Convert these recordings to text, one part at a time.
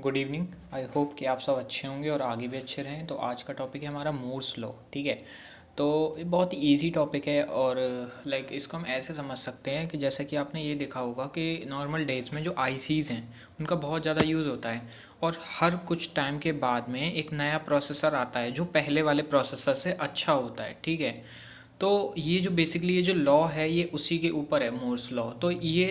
Good evening. I hope कि आप सब अच्छे होंगे और आगे भी अच्छे रहें। तो आज का टॉपिक है हमारा मूर्स लॉ। ठीक है, तो ये बहुत ही ईजी टॉपिक है और इसको हम ऐसे समझ सकते हैं कि जैसा कि आपने ये देखा होगा कि नॉर्मल डेज़ में जो आईसीज़ हैं उनका बहुत ज़्यादा यूज़ होता है और हर कुछ टाइम के बाद में एक नया प्रोसेसर आता है जो पहले वाले प्रोसेसर से अच्छा होता है। ठीक है, तो ये जो बेसिकली ये जो लॉ है ये उसी के ऊपर है, मूर्स लॉ। तो ये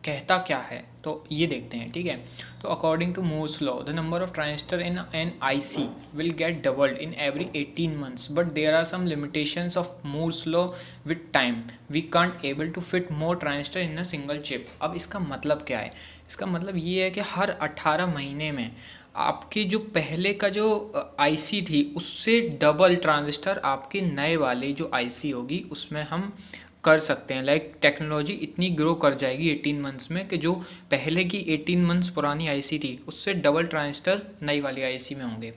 कहता क्या है तो ये देखते हैं। ठीक है, तो according to Moore's law the number of transistor in an IC will get doubled in every 18 months, but there are some limitations of Moore's law with time. We can't able to fit more transistor in a single chip. अब इसका मतलब क्या है? इसका मतलब ये है कि हर 18 महीने में आपकी जो पहले का जो आईसी थी उससे डबल ट्रांजिस्टर आपके नए वाले जो आईसी होगी उसमें हम कर सकते हैं। टेक्नोलॉजी इतनी ग्रो कर जाएगी 18 मंथ्स में कि जो पहले की 18 मंथ्स पुरानी आईसी थी उससे डबल ट्रांजिस्टर नई वाली आईसी में होंगे।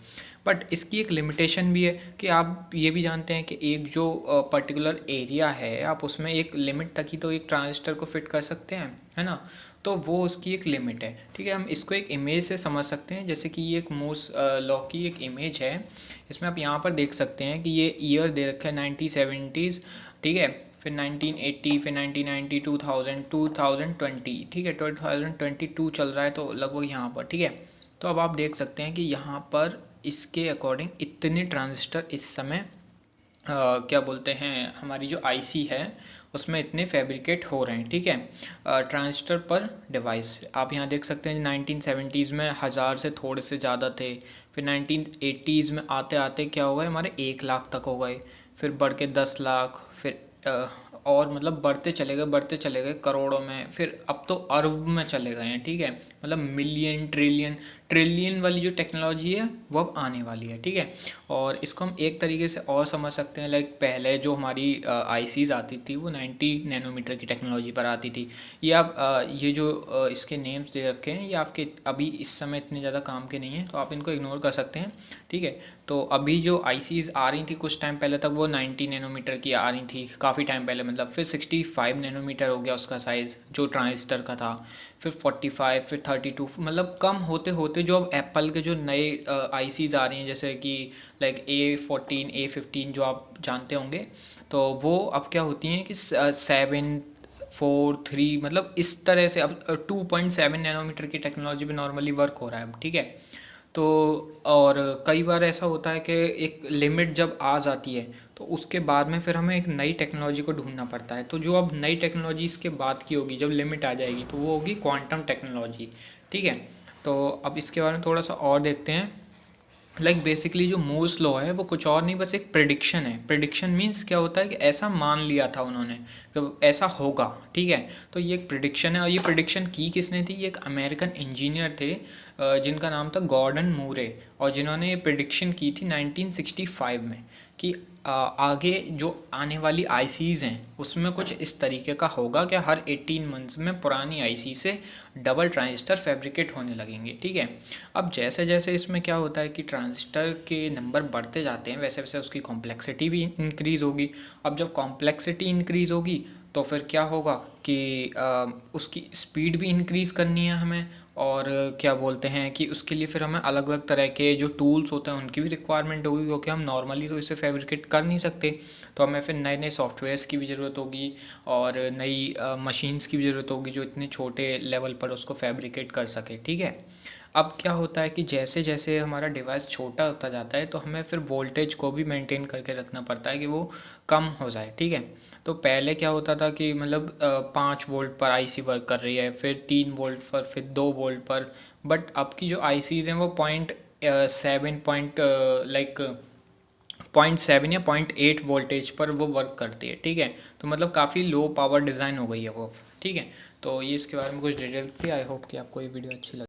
बट इसकी एक लिमिटेशन भी है कि आप ये भी जानते हैं कि एक जो पर्टिकुलर एरिया है आप उसमें एक लिमिट तक ही तो एक ट्रांजिस्टर को फिट कर सकते हैं, है ना। तो वो उसकी एक लिमिट है। ठीक है, हम इसको एक इमेज से समझ सकते हैं, जैसे कि ये एक मूर्स लॉ की एक इमेज है। इसमें आप यहाँ पर देख सकते हैं कि ये ईयर दे रखा है 1970s। ठीक है, फिर 1980, फिर 1990, 2000, 2020। ठीक है, 2022 चल रहा है तो लगभग यहाँ पर। ठीक है, तो अब आप देख सकते हैं कि यहाँ पर इसके अकॉर्डिंग इतने ट्रांजिस्टर इस समय क्या बोलते हैं हमारी जो आईसी है उसमें इतने फैब्रिकेट हो रहे हैं। ठीक है, ट्रांजिस्टर पर डिवाइस आप यहाँ देख सकते हैं 1970s में 1000 से थोड़े से ज़्यादा थे। फिर 1980s में आते आते क्या हो गए, हमारे 1 लाख तक हो गए। फिर बढ़ के 10 लाख, फिर और मतलब बढ़ते चले गए करोड़ों में, फिर अब तो अरब में चले गए हैं। ठीक है, मतलब मिलियन, ट्रिलियन, ट्रिलियन वाली जो टेक्नोलॉजी है वो अब आने वाली है। ठीक है, और इसको हम एक तरीके से और समझ सकते हैं। पहले जो हमारी आईसीज आती थी वो 90 नैनोमीटर की टेक्नोलॉजी पर आती थी। ये आप ये जो इसके नेम्स दे रखे हैं ये आपके अभी इस समय इतने ज़्यादा काम के नहीं हैं तो आप इनको इग्नोर कर सकते हैं। ठीक है, तो अभी जो आईसीज आ रही थी कुछ टाइम पहले तक वो 90 नैनोमीटर की आ रही थी, काफ़ी टाइम पहले, मतलब फिर 65 नैनोमीटर हो गया उसका साइज़ जो ट्रांजिस्टर का था, फिर 45, फिर 32, मतलब कम होते होते जो अब एप्पल के जो नए आईसीज आ रही हैं जैसे कि A14, A15 जो आप जानते होंगे, तो वो अब क्या होती हैं कि 7, 4, 3 मतलब इस तरह से अब 2.7 नैनोमीटर की टेक्नोलॉजी पे नॉर्मली वर्क हो रहा है अब। ठीक है, तो और कई बार ऐसा होता है कि एक लिमिट जब आ जाती है तो उसके बाद में फिर हमें एक नई टेक्नोलॉजी को ढूंढना पड़ता है। तो जो अब नई टेक्नोलॉजी इसके बाद की होगी जब लिमिट आ जाएगी तो वो होगी क्वांटम टेक्नोलॉजी। ठीक है, तो अब इसके बारे में थोड़ा सा और देखते हैं। बेसिकली जो मूर्स लॉ है वो कुछ और नहीं, बस एक प्रिडिक्शन है। प्रिडिक्शन मीन्स क्या होता है कि ऐसा मान लिया था उन्होंने कि ऐसा होगा। ठीक है, तो ये एक प्रिडिक्शन है और ये प्रिडिक्शन की किसने थी? ये एक अमेरिकन इंजीनियर थे जिनका नाम था गॉर्डन मूरे, और जिन्होंने ये प्रिडिक्शन की थी 1965 में कि आगे जो आने वाली आईसीज हैं उसमें कुछ इस तरीके का होगा कि हर 18 मंथ्स में पुरानी आईसी से डबल ट्रांजिस्टर फैब्रिकेट होने लगेंगे। ठीक है, अब जैसे जैसे इसमें क्या होता है कि ट्रांजिस्टर के नंबर बढ़ते जाते हैं वैसे वैसे उसकी कॉम्प्लेक्सिटी भी इंक्रीज़ होगी। अब जब कॉम्प्लेक्सिटी इंक्रीज़ होगी तो फिर क्या होगा कि उसकी स्पीड भी इंक्रीज़ करनी है हमें, और क्या बोलते हैं कि उसके लिए फिर हमें अलग अलग तरह के जो टूल्स होते हैं उनकी भी रिक्वायरमेंट होगी, क्योंकि हम नॉर्मली तो इसे फैब्रिकेट कर नहीं सकते। तो हमें फिर नए नए सॉफ्टवेयर्स की भी ज़रूरत होगी और नई मशीन्स की भी ज़रूरत होगी जो इतने छोटे लेवल पर उसको फैब्रिकेट कर सके। ठीक है, अब क्या होता है कि जैसे जैसे हमारा डिवाइस छोटा होता जाता है तो हमें फिर वोल्टेज को भी मेंटेन करके रखना पड़ता है कि वो कम हो जाए। ठीक है, तो पहले क्या होता था कि मतलब 5 वोल्ट पर आईसी वर्क कर रही है, फिर 3 वोल्ट पर, फिर 2 वोल्ट पर। बट अब की जो आईसीज हैं वो 0.7 या 0.8 वोल्टेज पर वो वर्क करती है। ठीक है, तो मतलब काफ़ी लो पावर डिज़ाइन हो गई है वो। ठीक है, तो ये इसके बारे में कुछ डिटेल्स थी। आई होप कि आपको ये वीडियो अच्छी लगी।